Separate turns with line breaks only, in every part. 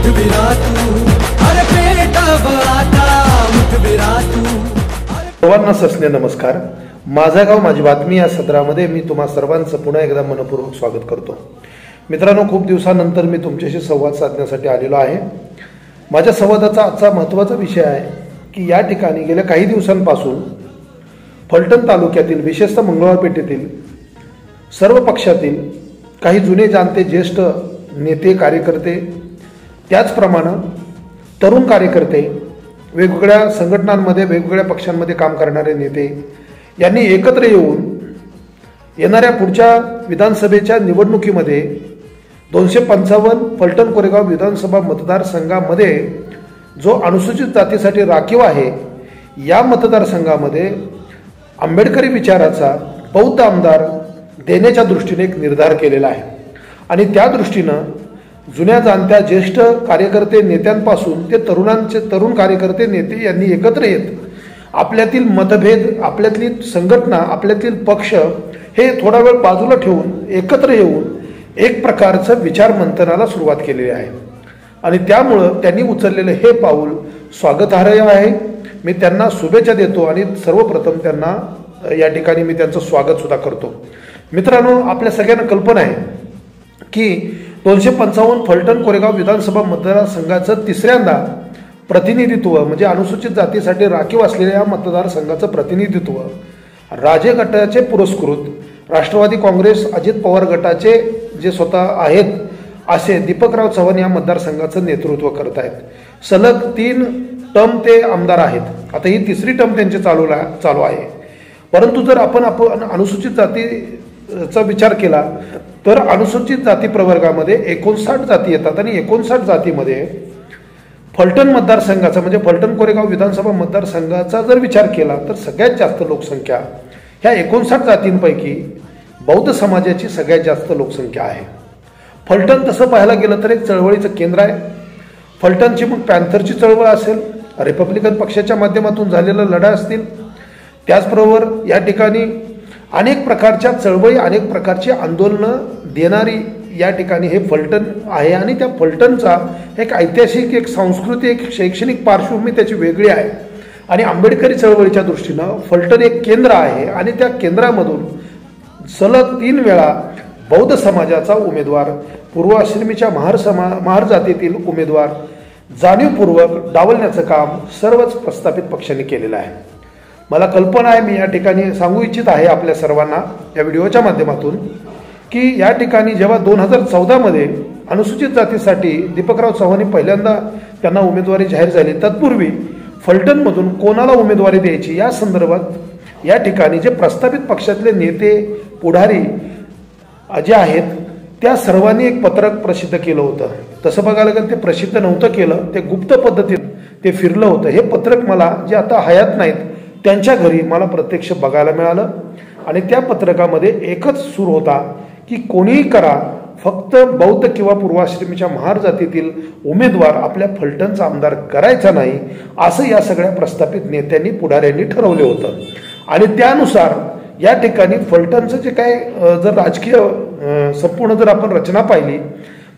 मुठविरा तू, अरे पेटाव आता मुठविरा तू।
सर्वांना सस्ने नमस्कार। माझा गाव माझी बातमी या सत्रामध्ये मी तुम्हा सर्वांचं पुन्हा एकदा मनपूर्वक स्वागत करतो। मित्रांनो, खूप दिवसानंतर मी तुमच्याशी संवाद साधण्यासाठी आलेलो आहे। माझ्या संवादाचा आजचा महत्त्वाचा विषय आहे की या ठिकाणी गेल्या काही दिवसांपासून फलटण तालुक्यातील विशेषतः मंगळवार पेठेतील सर्व पक्षातील काही जुने जाणते ज्येष्ठ नेते कार्यकर्ते, त्याचप्रमाणे तरुण कार्यकर्ते, वेगवेगळ्या संघटनांमध्ये वेगवेगळ्या पक्षांमध्ये काम करणारे नेते यांनी एकत्र येऊन येणाऱ्या पुढच्या विधानसभेच्या निवडणुकीमध्ये 255 फलटण कोरेगाव विधानसभा मतदारसंघामध्ये जो अनुसूचित जातीसाठी राखीव आहे, या मतदारसंघामध्ये आंबेडकरी विचाराचा बौद्ध आमदार देण्याच्या दृष्टीने एक निर्धार केलेला आहे। आणि त्या दृष्टीनं जुन्या जाणत्या ज्येष्ठ कार्यकर्ते नेत्यांपासून ते तरुण कार्यकर्ते नेते यांनी एकत्र येत आपल्यातील मतभेद, आपल्यातली संघटना, आपल्यातील पक्ष हे थोडा वेळ बाजूला ठेवून एकत्र येऊन एक प्रकारचं विचार मंथनाला सुरुवात केलेली आहे। आणि त्यामुळं त्यांनी उचललेलं हे पाऊल स्वागतार्ह आहे। मी त्यांना शुभेच्छा देतो आणि सर्वप्रथम त्यांना या ठिकाणी मी त्यांचं स्वागत सुद्धा करतो। मित्रांनो, आपल्या सगळ्यांना कल्पना आहे की 255 फलटण कोरेगाव विधानसभा मतदारसंघाचं तिसऱ्यांदा प्रतिनिधित्व म्हणजे अनुसूचित जातीसाठी राखीव असलेल्या या मतदारसंघाचं प्रतिनिधित्व राजे गटाचे पुरस्कृत राष्ट्रवादी काँग्रेस अजित पवार गटाचे जे स्वतः आहेत असे दीपकराव चव्हाण या मतदारसंघाचं नेतृत्व करत आहेत। सलग 3 टर्म ते आमदार आहेत। आता ही तिसरी टर्म त्यांची चालू आहे। परंतु जर आपण अनुसूचित जातीचा विचार केला तर अनुसूचित जाती प्रवर्गामध्ये 59 जाती येतात आणि 59 जातीमध्ये फलटण मतदारसंघाचा म्हणजे फलटण कोरेगाव विधानसभा मतदारसंघाचा जर विचार केला तर सगळ्यात जास्त लोकसंख्या ह्या 59 जातींपैकी बौद्ध समाजाची सगळ्यात जास्त लोकसंख्या आहे। फलटण तसं पाहायला गेलं तर एक चळवळीचं केंद्र आहे। फलटणची मग पॅन्थरची चळवळ असेल, रिपब्लिकन पक्षाच्या माध्यमातून झालेला लढा असतील, त्याचबरोबर या ठिकाणी अनेक प्रकारच्या चळवळी, अनेक प्रकारची आंदोलनं देणारी या ठिकाणी हे फलटण आहे। आणि त्या फलटणचा एक ऐतिहासिक, एक सांस्कृतिक, एक शैक्षणिक पार्श्वभूमी त्याची वेगळी आहे। आणि आंबेडकरी चळवळीच्या दृष्टीनं फलटण एक केंद्र आहे आणि त्या केंद्रामधून सलग 3 वेळा बौद्ध समाजाचा उमेदवार, पूर्वाश्रमीच्या महार जातीतील उमेदवार जाणीवपूर्वक डावलण्याचं काम सर्वच प्रस्थापित पक्षांनी केलेलं आहे। मला कल्पना आहे, मी या ठिकाणी सांगू इच्छित आहे आपल्या सर्वांना या व्हिडिओच्या माध्यमातून की या ठिकाणी जेव्हा 2014 मध्ये अनुसूचित जातीसाठी दीपकराव चव्हाण पहिल्यांदा त्यांना उमेदवारी जाहीर झाली, तत्पूर्वी फलटणमधून कोणाला उमेदवारी द्यायची या संदर्भात या ठिकाणी जे प्रस्थापित पक्षातले नेते, पुढारी जे आहेत त्या सर्वांनी एक पत्रक प्रसिद्ध केलं होतं। तसं बघायला गेलं ते प्रसिद्ध नव्हतं केलं, ते गुप्त पद्धतीत ते फिरलं होतं। हे पत्रक मला जे आता हयात नाहीत त्यांच्या घरी मला प्रत्यक्ष बघायला मिळालं आणि त्या पत्रकामध्ये एकच सूर होता की कोणीही करा, फक्त बौद्ध किंवा पूर्वाश्रमीच्या महार जातीतील उमेदवार आपल्या फलटणचा आमदार करायचा नाही, असं या सगळ्या प्रस्थापित नेत्यांनी, पुढाऱ्यांनी ठरवले होतं। आणि त्यानुसार या ठिकाणी फलटणचं जे काय जर राजकीय संपूर्ण जर आपण रचना पाहिली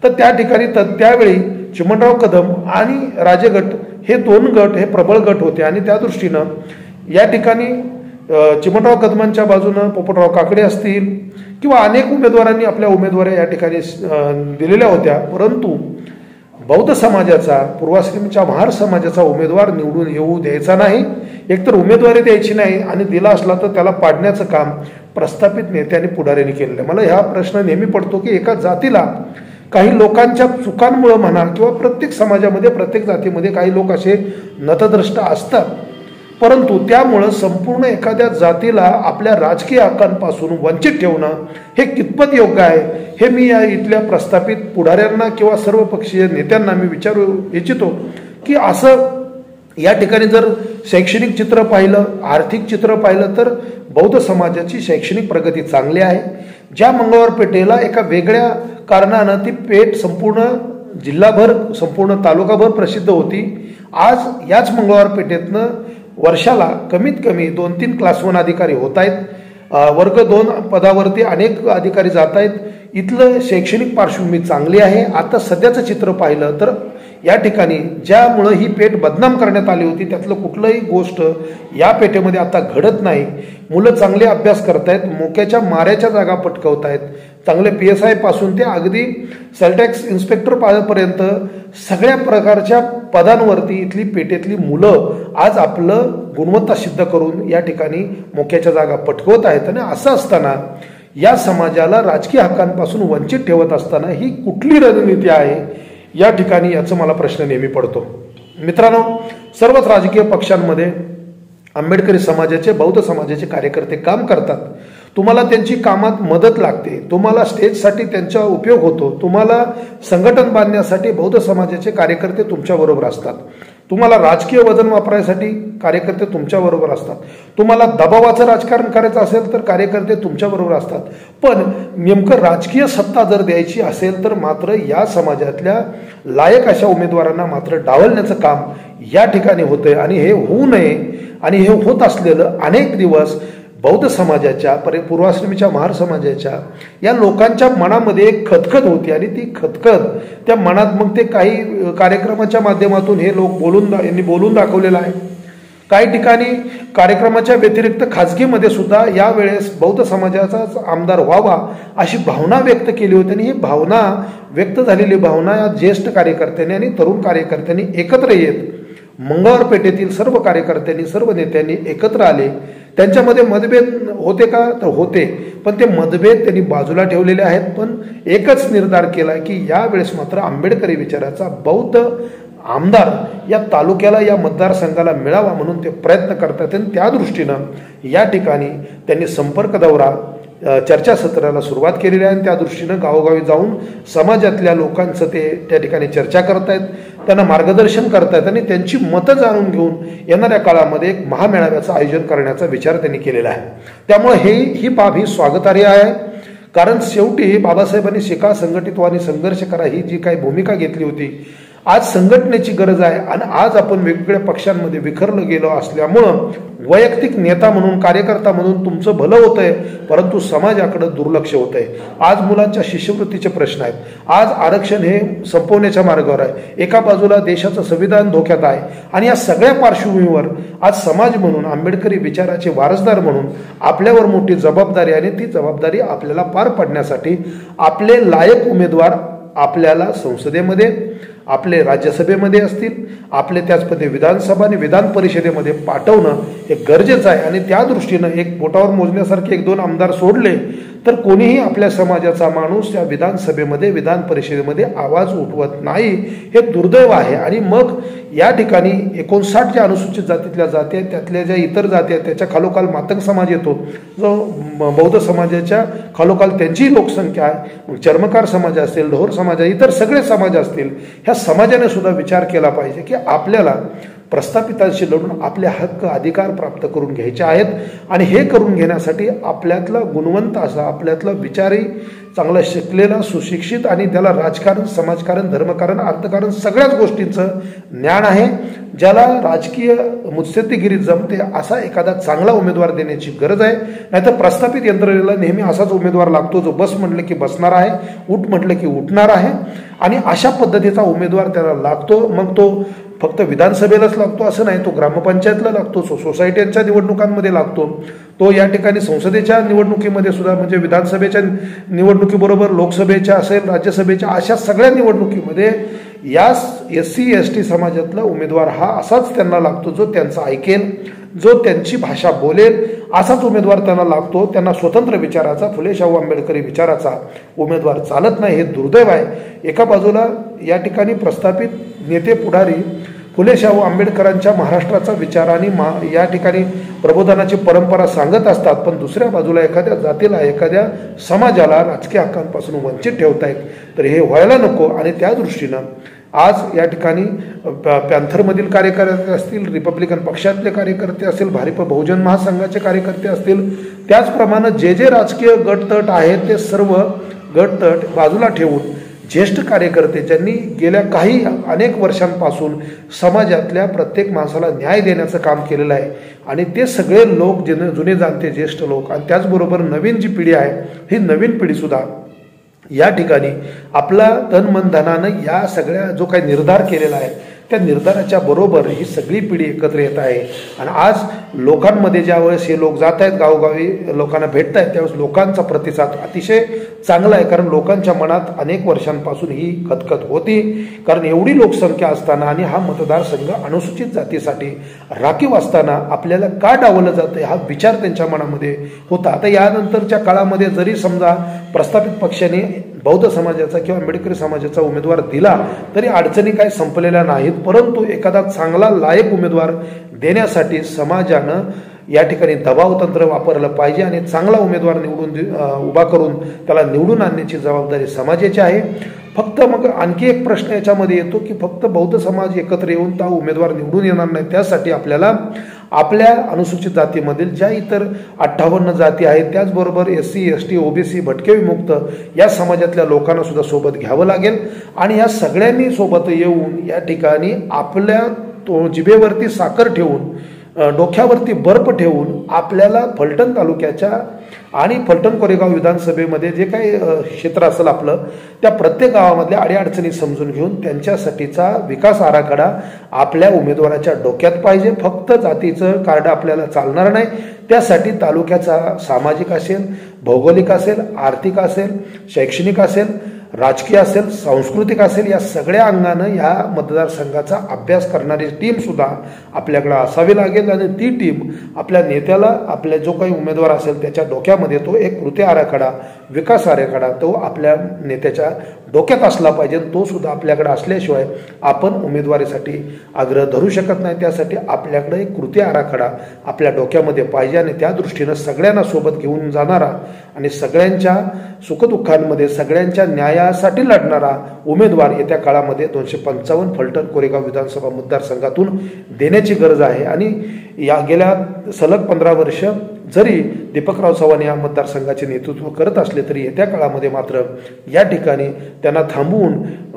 तर त्या ठिकाणी त्यावेळी चिमणराव कदम आणि राजे गट हे 2 गट हे प्रबळ गट होते। आणि त्या दृष्टीनं या ठिकाणी चिमणराव कदमांच्या बाजूनं पोपटराव काकडे असतील किंवा अनेक उमेदवारांनी आपल्या उमेदवारी या ठिकाणी दिलेल्या होत्या। परंतु बौद्ध समाजाचा, पूर्वाश्रमीच्या महार समाजाचा उमेदवार निवडून येऊ द्यायचा नाही, एकतर उमेदवारी द्यायची नाही आणि दिला असला तर त्याला पाडण्याचं काम प्रस्थापित नेत्यांनी, पुढाऱ्यांनी केलेलं आहे। मला हा प्रश्न नेहमी पडतो की एका जातीला काही लोकांच्या चुकांमुळे म्हणा किंवा प्रत्येक समाजामध्ये, प्रत्येक जातीमध्ये काही लोक असे नतद्रष्ट असतात, परंतु त्यामुळं संपूर्ण एखाद्या जातीला आपल्या राजकीय हक्कांपासून वंचित ठेवणं हे कितपत योग्य आहे हे मी या इथल्या प्रस्थापित पुढाऱ्यांना किंवा सर्व पक्षीय नेत्यांना मी विचारू इच्छितो की असं या ठिकाणी जर शैक्षणिक चित्र पाहिलं, आर्थिक चित्र पाहिलं तर बौद्ध समाजाची शैक्षणिक प्रगती चांगली आहे। ज्या मंगळवार पेठेला एका वेगळ्या कारणानं ती पेठ संपूर्ण जिल्हाभर, संपूर्ण तालुकाभर प्रसिद्ध होती, आज याच मंगळवार पेठेतनं वर्षाला कमीत कमी 2-3 क्लास 1 अधिकारी होत आहेत। वर्ग 2 पदावरती अनेक अधिकारी जात आहेत। इथलं शैक्षणिक पार्श्वभूमी चांगली आहे. आता सध्याचं चित्र पाहिलं तर या ठिकाणी ज्यामुळं ही पेठ बदनाम करण्यात आली होती त्यातलं कुठलंही गोष्ट या पेठेमध्ये आता घडत नाही. मुलं चांगले अभ्यास करतायत, मोक्याच्या माऱ्याच्या जागा पटकवतायत. चांगले PSI पासून ते अगदी सेलटॅक्स इन्स्पेक्टर पर्यंत सगळ्या प्रकारच्या पदांवरती इथली पेठेतली मुलं आज आपलं गुणवत्ता सिद्ध करून या ठिकाणी मोक्याच्या जागा पटकवत आहेत. आणि असं असताना या समाजाला राजकीय हक्कांपासून वंचित ठेवत असताना ही कुठली रणनीती आहे या ठिकाणी, याचा मला प्रश्न नेहमी पडतो. मित्रांनो, सर्वच राजकीय पक्षांमध्ये आंबेडकरी समाजाचे, बौद्ध समाजाचे कार्यकर्ते काम करतात. तुम्हाला त्यांची कामात मदत लागते, तुम्हाला स्टेजसाठी त्यांचा उपयोग होतो, तुम्हाला संघटन बांधण्यासाठी बौद्ध समाजाचे कार्यकर्ते तुमच्याबरोबर असतात, तुम्हाला राजकीय वजन वापरायसाठी कार्यकर्ते तुमच्याबरोबर असतात, तुम्हाला दबावाचं राजकारण करायचं असेल तर कार्यकर्ते तुमच्याबरोबर असतात. पण नेमकं राजकीय सत्ता जर द्यायची असेल तर मात्र या समाजातल्या लायक अशा उमेदवारांना मात्र डावलण्याचं काम या ठिकाणी होतंय. आणि हे होऊ नये, आणि हे होत असलेलं अनेक दिवस बौद्ध समाजाच्या, पूर्वाश्रमीच्या, महार समाजाच्या या लोकांच्या मनामध्ये एक खतखत होती. आणि ती खतखत त्या मनात मग ते काही कार्यक्रमाच्या माध्यमातून हे लोक यांनी बोलून दाखवलेलं आहे. काही ठिकाणी कार्यक्रमाच्या व्यतिरिक्त खाजगीमध्ये सुद्धा यावेळेस बौद्ध समाजाचाच आमदार व्हावा अशी भावना व्यक्त केली होती. आणि ही भावना व्यक्त झालेली भावना या ज्येष्ठ कार्यकर्त्यांनी आणि तरुण कार्यकर्त्यांनी एकत्र येत मंगळवार पेठेतील सर्व कार्यकर्त्यांनी, सर्व नेत्यांनी एकत्र आले. त्यांच्यामध्ये मतभेद होते का तर होते, पण ते मतभेद त्यांनी बाजूला ठेवलेले आहेत. पण एकच निर्धार केला की यावेळेस मात्र आंबेडकरी विचाराचा बौद्ध आमदार या तालुक्याला, या मतदारसंघाला मिळावा म्हणून ते प्रयत्न करतात. आणि त्या दृष्टीनं या ठिकाणी त्यांनी संपर्क दौरा, चर्चासत्राला सुरुवात केलेली आहे. आणि त्या दृष्टीनं गावोगावी जाऊन समाजातल्या लोकांचं ते त्या ठिकाणी चर्चा करतायत, त्यांना मार्गदर्शन करतायत आणि त्यांची मतं जाणून घेऊन येणाऱ्या काळामध्ये एक महामेळाव्याचं आयोजन करण्याचा विचार त्यांनी केलेला आहे. त्यामुळे ही बाब ही स्वागतार्ह आहे. कारण शेवटी बाबासाहेबांनी शिका, संघटित व्हा आणि संघर्ष करा ही जी काही भूमिका घेतली होती, आज संघटनेची गरज आहे. आणि आज आपण वेगवेगळ्या पक्षांमध्ये विखरलं गेलो असल्यामुळं वैयक्तिक नेता म्हणून, कार्यकर्ता म्हणून तुमचं भलं होतंय, परंतु समाजाकडे दुर्लक्ष होतंय. आज मुलांच्या शिष्यवृत्तीचे प्रश्न आहेत, आज आरक्षण हे संपवण्याच्या मार्गावर आहे, एका बाजूला देशाचं संविधान धोक्यात आहे. आणि या सगळ्या पार्श्वभूमीवर आज समाज म्हणून, आंबेडकरी विचाराचे वारसदार म्हणून आपल्यावर मोठी जबाबदारी, आणि ती जबाबदारी आपल्याला पार पाडण्यासाठी आपले लायक उमेदवार आपल्याला संसदेमध्ये, आपले राज्यसभेमध्ये असतील, आपले त्याचप्रमाणे विधानसभा आणि विधान परिषदेमध्ये पाठवणं हे गरजेचं आहे. आणि त्या दृष्टीनं एक बोटावर मोजण्यासारखे 1-2 आमदार सोडले तर कोणीही आपल्या समाजाचा माणूस या विधानसभेमध्ये, विधान परिषदेमध्ये आवाज उठवत नाही. हे दुर्दैव आहे. आणि मग या ठिकाणी 59 ज्या अनुसूचित जातीतल्या जाती आहेत, त्यातल्या ज्या इतर जाती आहेत, त्याच्या खालोखाल मातंग समाज येतो, जो बौद्ध समाजाच्या खालोखाल त्यांचीही लोकसंख्या आहे, चर्मकार समाज असेल, ढोर समाज आहे, इतर सगळे समाज असतील, ह्या समाजाने सुद्धा विचार केला पाहिजे की आपल्याला प्रस्थापितांशी लढून आपले हक्क, अधिकार प्राप्त करून घ्यायचे आहेत. आणि हे करून घेण्यासाठी आपल्यातला गुणवंत असा, आपल्यातला विचारी चांगला शिकलेला, सुशिक्षित आणि त्याला राजकारण, समाजकारण, धर्मकारण, अर्थकारण सगळ्याच गोष्टींचं ज्ञान आहे, ज्याला राजकीय मुत्सद्देगिरी जमते असा एखादा चांगला उमेदवार देण्याची गरज आहे. नाहीतर प्रस्थापित यंत्रणेला नेहमी असाच उमेदवार लागतो जो बस म्हटलं की बसणार आहे, उठ म्हटलं की उठणार आहे. आणि अशा पद्धतीचा उमेदवार त्याला लागतो. मग तो फक्त विधानसभेलाच लागतो असं नाही, तो ग्रामपंचायतला लागतो, सोसायट्यांच्या निवडणुकांमध्ये लागतो, तो या ठिकाणी संसदेच्या निवडणुकीमध्ये सुद्धा, म्हणजे विधानसभेच्या निवडणुकीबरोबर लोकसभेच्या असेल, राज्यसभेच्या, अशा सगळ्या निवडणुकीमध्ये या SC ST समाजातला उमेदवार हा असाच त्यांना लागतो, जो त्यांचं ऐकेल, जो त्यांची भाषा बोलेल, असाच उमेदवार त्यांना लागतो. त्यांना स्वतंत्र विचाराचा, फुले शाहू आंबेडकरी विचाराचा उमेदवार चालत नाही. हे दुर्दैव आहे. एका बाजूला या ठिकाणी प्रस्थापित नेते पुढारी फुले शाहू आंबेडकरांच्या महाराष्ट्राचा विचार आणि या ठिकाणी प्रबोधनाची परंपरा सांगत असतात, पण दुसऱ्या बाजूला एखाद्या जातीला, एखाद्या समाजाला राजकीय हक्कांपासून वंचित ठेवतायत. तर हे व्हायला नको. आणि त्या दृष्टीनं आज या ठिकाणी पॅन्थरमधील कार्यकर्ते असतील, रिपब्लिकन पक्षातले कार्यकर्ते असतील, भारिप बहुजन महासंघाचे कार्यकर्ते असतील, त्याचप्रमाणे जे राजकीय गटतट आहेत ते सर्व गटतट बाजूला ठेवून ज्येष्ठ कार्यकर्ते, ज्यांनी गेल्या अनेक वर्षांपासून समाजातल्या प्रत्येक माणसाला न्याय देण्याचं काम केलेलं आहे, आणि ते सगळे लोक जुने जाणते ज्येष्ठ लोक, आणि त्याचबरोबर नवीन जी पिढी आहे, ही नवीन पिढीसुद्धा या ठिकाणी आपला तन मन धनानं या सगळ्या जो काही निर्धार केलेला आहे त्या निर्धाराच्या बरोबर ही सगळी पिढी एकत्र येत आहे। आणि आज लोकांमध्ये ज्यावेळेस हे लोक जात आहेत गावोगावी लोकांना भेटत आहेत त्यावेळेस लोकांचा प्रतिसाद अतिशय चांगला आहे, कारण लोकांच्या मनात अनेक वर्षांपासून ही खतखत होती, कारण एवढी लोकसंख्या असताना आणि हा मतदारसंघ अनुसूचित जातीसाठी राखीव असताना आपल्याला का डावलं जातं हा विचार त्यांच्या मनामध्ये होता। आता यानंतरच्या काळामध्ये जरी समजा प्रस्थापित पक्षाने बौद्ध समाजाचा किंवा आंबेडकरी समाजाचा उमेदवार दिला तरी अडचणी काही संपलेल्या नाहीत, परंतु एखादा चांगला लायक उमेदवार देण्यासाठी समाजानं या ठिकाणी दबाव तंत्र वापरलं पाहिजे आणि चांगला उमेदवार उभा करून त्याला निवडून आणण्याची जबाबदारी समाजाची आहे। फक्त मग आणखी एक प्रश्न याच्यामध्ये येतो की फक्त बौद्ध समाज एकत्र येऊन तो उमेदवार निवडून येणार नाही, त्यासाठी आपल्याला आपल्या अनुसूचित जातीमधील ज्या इतर 58 जाती आहेत त्याचबरोबर SC ST OBC भटके विमुक्त या समाजातल्या लोकांना सुद्धा सोबत घ्यावं लागेल आणि या सगळ्यांनी सोबत येऊन या ठिकाणी आपल्या जिभेवरती साखर ठेवून डोक्यावरती बर्फ ठेवून आपल्याला फलटण तालुक्याच्या आणि फलटण कोरेगाव विधानसभेमध्ये जे काही क्षेत्र असेल आपलं त्या प्रत्येक गावामधल्या अडीअडचणी समजून घेऊन त्यांच्यासाठीचा विकास आराखडा आपल्या उमेदवाराच्या डोक्यात पाहिजे। फक्त जातीचं कार्ड आपल्याला चालणार नाही, त्यासाठी तालुक्याचा सामाजिक असेल, भौगोलिक असेल, आर्थिक असेल, शैक्षणिक असेल, राजकीय असेल, सांस्कृतिक असेल या सगळ्या अंगानं या मतदारसंघाचा अभ्यास करणारी टीम सुद्धा आपल्याकडे असावी लागेल आणि ती टीम आपल्या नेत्याला आपल्या जो काही उमेदवार असेल त्याच्या डोक्यामध्ये तो एक कृती आराखडा विकास आराखडा तो आपल्या नेत्याच्या डोक्यात असला पाहिजे, तो सुद्धा आपल्याकडे असल्याशिवाय आपण उमेदवारीसाठी आग्रह धरू शकत नाही। त्यासाठी आपल्याकडे एक कृती आराखडा आपल्या डोक्यामध्ये पाहिजे आणि त्या दृष्टीनं सगळ्यांना सोबत घेऊन जाणारा आणि सगळ्यांच्या सुखदुःखांमध्ये सगळ्यांच्या न्यायासाठी लढणारा उमेदवार येत्या काळामध्ये 255 फलटण कोरेगाव विधानसभा मतदारसंघातून देण्याची गरज आहे। आणि या गेल्या सलग 15 वर्ष जरी दीपकराव चव्हाण या मतदारसंघाचे नेतृत्व करत असले तरी येत्या काळामध्ये मात्र या ठिकाणी त्यांना थांबवून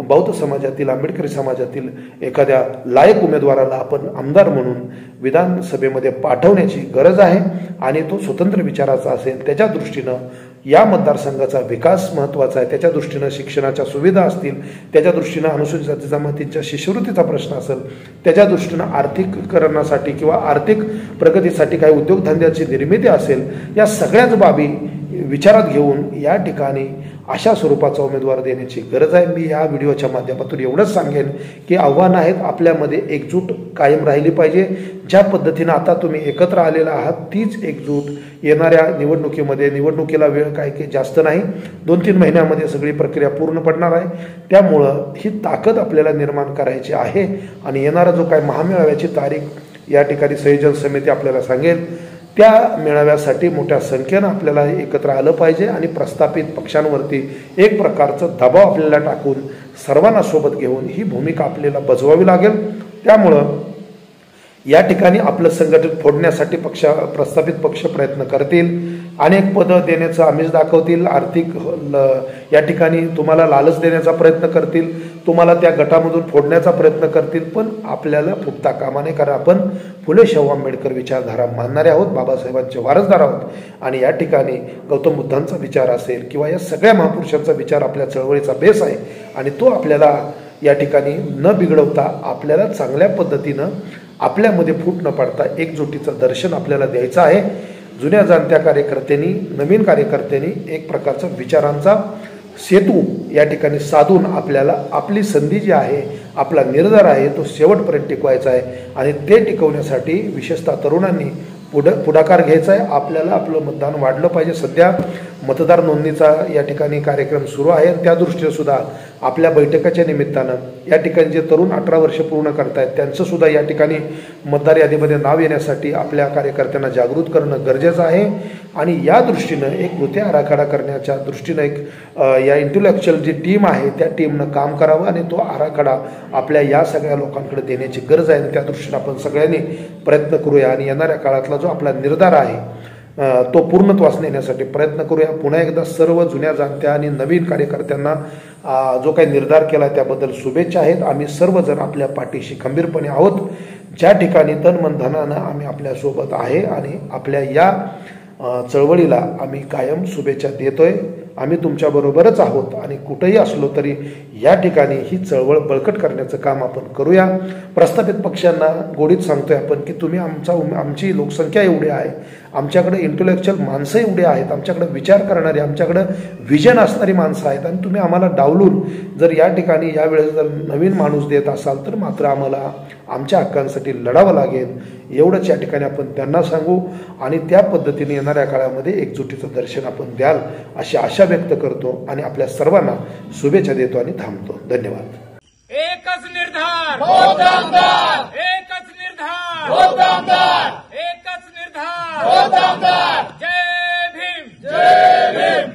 बौद्ध समाजातील आंबेडकरी समाजातील एखाद्या लायक उमेदवाराला आपण आमदार म्हणून विधानसभेमध्ये पाठवण्याची गरज आहे आणि तो स्वतंत्र विचाराचा असेल, त्याच्या दृष्टीनं या मतदारसंघाचा विकास महत्त्वाचा आहे, त्याच्या दृष्टीनं शिक्षणाच्या सुविधा असतील, त्याच्या दृष्टीनं अनुसूचित जाती जमातींच्या शिष्यवृत्तीचा प्रश्न असेल, त्याच्या दृष्टीनं आर्थिकीकरणासाठी किंवा आर्थिक प्रगतीसाठी काही उद्योगधंद्याची निर्मिती असेल, या सगळ्याच बाबी विचारात घेऊन या ठिकाणी अशा स्वरूपाचा उमेदवार देण्याची गरज आहे। मी या व्हिडिओच्या माध्यमातून एवढंच सांगेन की आव्हान आहेत, आपल्यामध्ये एकजूट कायम राहिली पाहिजे। ज्या पद्धतीनं आता तुम्ही एकत्र आलेला आहात तीच एकजूट येणाऱ्या निवडणुकीमध्ये, निवडणुकीला वेळ काही जास्त नाही, 2-3 महिन्यामध्ये सगळी प्रक्रिया पूर्ण पडणार आहे, त्यामुळं ही ताकद आपल्याला निर्माण करायची आहे आणि येणारा जो काय महामेळाव्याची तारीख या ठिकाणी संयोजन समिती आपल्याला सांगेल त्या मेळाव्यासाठी मोठ्या संख्येनं आपल्याला एकत्र आलं पाहिजे आणि प्रस्थापित पक्षांवरती एक प्रकारचं दबाव आपल्याला टाकून सर्वांना सोबत घेऊन ही भूमिका आपल्याला बजवावी लागेल। त्यामुळं या ठिकाणी आपलं संघटन फोडण्यासाठी प्रस्थापित पक्ष प्रयत्न करतील, अनेक पदं देण्याचं आमिष दाखवतील, आर्थिक या ठिकाणी तुम्हाला लालच देण्याचा प्रयत्न करतील, तुम्हाला त्या गटामधून फोडण्याचा प्रयत्न करतील, पण आपल्याला फुटता कामा नये, कारण आपण फुले शाहू आंबेडकर विचारधारा मानणारे आहोत, बाबासाहेबांचे वारसदार आहोत आणि या ठिकाणी गौतम बुद्धांचा विचार असेल किंवा या सगळ्या महापुरुषांचा विचार आपल्या चळवळीचा बेस आहे आणि तो आपल्याला या ठिकाणी न बिघडवता आपल्याला चांगल्या पद्धतीनं आपल्यामध्ये फूट न पडता एकजुटीचं दर्शन आपल्याला द्यायचं आहे। जुन्या जाणत्या कार्यकर्त्यांनी नवीन कार्यकर्त्यांनी एक प्रकारचा विचारांचा सेतू या ठिकाणी साधून आपल्याला आपली संधी जी आहे, आपला निर्धार आहे तो शेवटपर्यंत टिकवायचा आहे आणि ते टिकवण्यासाठी विशेषतः तरुणांनी पुढाकार घ्यायचा आहे। आपल्याला आपलं मतदान वाढलं पाहिजे। सध्या मतदार नोंदणीचा या ठिकाणी कार्यक्रम सुरू आहे, त्या दृष्टीने सुद्धा आपल्या बैठकाच्या निमित्तानं या ठिकाणी जे तरुण 18 वर्ष पूर्ण करतायत त्यांचं सुद्धा या ठिकाणी मतदार यादीमध्ये नाव येण्यासाठी आपल्या कार्यकर्त्यांना जागृत करणं गरजेचं आहे आणि या दृष्टीनं एक कृती आराखडा करण्याच्या दृष्टीनं एक या इंटेलेक्च्युअल जी टीम आहे त्या टीमनं काम करावं आणि तो आराखडा आपल्या या सगळ्या लोकांकडे देण्याची गरज आहे आणि त्या दृष्टीनं आपण सगळ्यांनी प्रयत्न करूया आणि येणाऱ्या काळातला जो आपला निर्धार आहे तो पूर्णत्वास नेण्यासाठी प्रयत्न करूया। पुन्हा एकदा सर्व जुन्या जाणत्या आणि नवीन कार्यकर्त्यांना जो काही निर्धार केला त्याबद्दल शुभेच्छा आहेत। आम्ही सर्वजण आपल्या पाठीशी खंबीरपणे आहोत, ज्या ठिकाणी तन मन धनानं आम्ही आपल्यासोबत आहे आणि आपल्या या चळवळीला आम्ही कायम शुभेच्छा देतोय। आम्ही तुमच्याबरोबरच आहोत आणि कुठेही असलो तरी या ठिकाणी ही चळवळ बळकट करण्याचं काम आपण करूया. प्रस्थापित पक्षांना गोडीत सांगतोय आपण की तुम्ही आमची लोकसंख्या एवढी आहे, आमच्याकडे इंटेलेक्च्युअल माणसं एवढी आहेत, आमच्याकडे विचार करणारी, आमच्याकडे विजन असणारी माणसं आहेत आणि तुम्ही आम्हाला डावलून जर या ठिकाणी यावेळेस जर नवीन माणूस देत असाल तर मात्र आम्हाला आमच्या हक्कांसाठी लढावं लागेल. एवढंच या ठिकाणी आपण त्यांना सांगू आणि त्या पद्धतीने येणाऱ्या काळामध्ये एकजुटीचं दर्शन आपण द्याल अशी आशा व्यक्त करतो आणि आपल्या सर्वांना शुभेच्छा देतो आणि थांबतो. धन्यवाद.
एकच निर्धार होत आमदार, एकच निर्धार होत आमदार, एकच निर्धार होत आमदार. जय भीम, जय भीम.